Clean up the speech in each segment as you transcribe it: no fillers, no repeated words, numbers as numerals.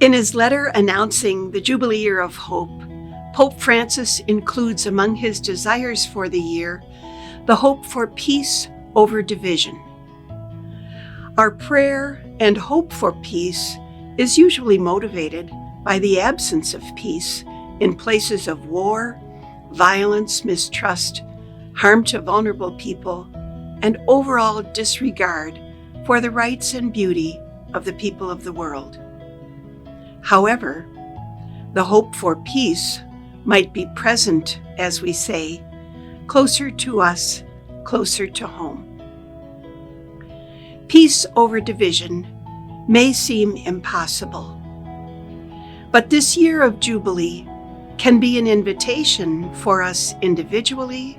In his letter announcing the Jubilee Year of Hope, Pope Francis includes among his desires for the year the hope for peace over division. Our prayer and hope for peace is usually motivated by the absence of peace in places of war, violence, mistrust, harm to vulnerable people, and overall disregard for the rights and beauty of the people of the world. However, the hope for peace might be present, as we say, closer to us, closer to home. Peace over division may seem impossible, but this year of Jubilee can be an invitation for us individually,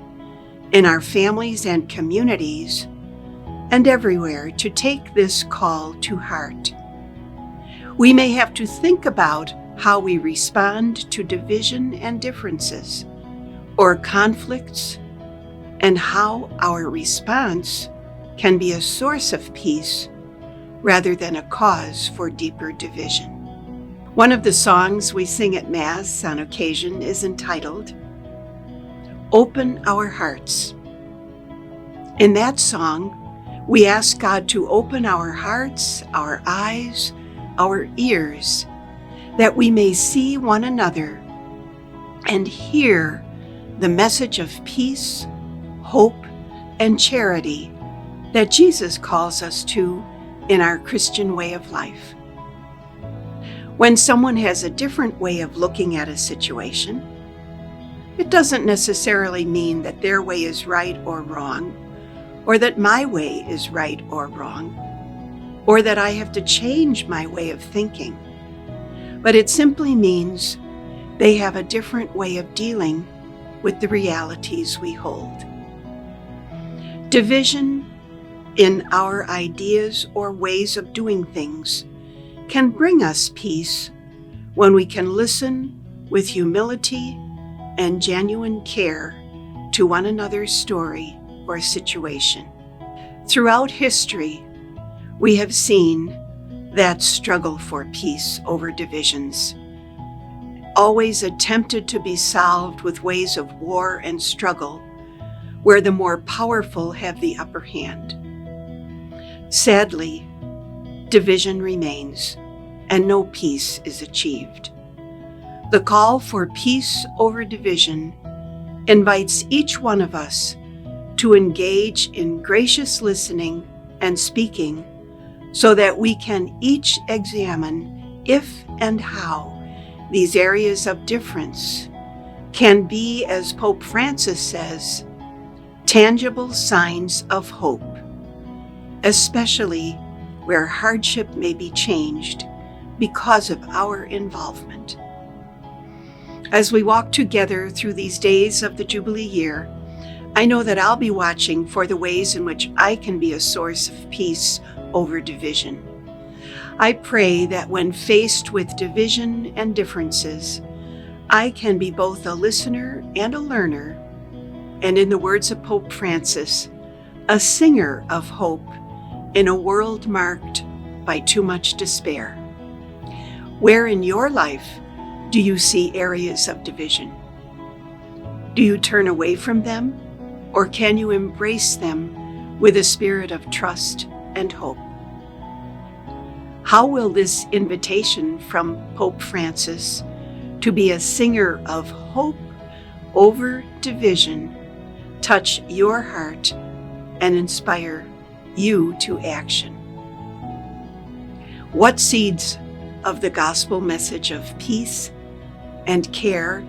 in our families and communities, and everywhere to take this call to heart. We may have to think about how we respond to division and differences, or conflicts, and how our response can be a source of peace rather than a cause for deeper division. One of the songs we sing at Mass on occasion is entitled, "Open Our Hearts." In that song, we ask God to open our hearts, our eyes, our ears, that we may see one another and hear the message of peace, hope, and charity that Jesus calls us to in our Christian way of life. When someone has a different way of looking at a situation, it doesn't necessarily mean that their way is right or wrong, or that my way is right or wrong, or that I have to change my way of thinking. But it simply means they have a different way of dealing with the realities we hold. Division in our ideas or ways of doing things can bring us peace when we can listen with humility and genuine care to one another's story or situation. Throughout history, we have seen that struggle for peace over divisions, always attempted to be solved with ways of war and struggle, where the more powerful have the upper hand. Sadly, division remains, and no peace is achieved. The call for peace over division invites each one of us to engage in gracious listening and speaking so that we can each examine if and how these areas of difference can be, as Pope Francis says, tangible signs of hope, especially where hardship may be changed because of our involvement. As we walk together through these days of the Jubilee year, I know that I'll be watching for the ways in which I can be a source of peace over division. I pray that when faced with division and differences, I can be both a listener and a learner, and in the words of Pope Francis, a singer of hope in a world marked by too much despair. Where in your life do you see areas of division? Do you turn away from them, or can you embrace them with a spirit of trust and hope? How will this invitation from Pope Francis to be a singer of hope over division touch your heart and inspire you to action? What seeds of the gospel message of peace and care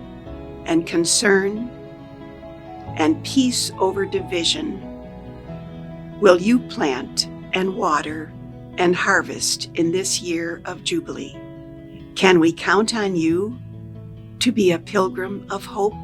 and concern and peace over division will you plant and water and harvest in this year of Jubilee? Can we count on you to be a pilgrim of hope?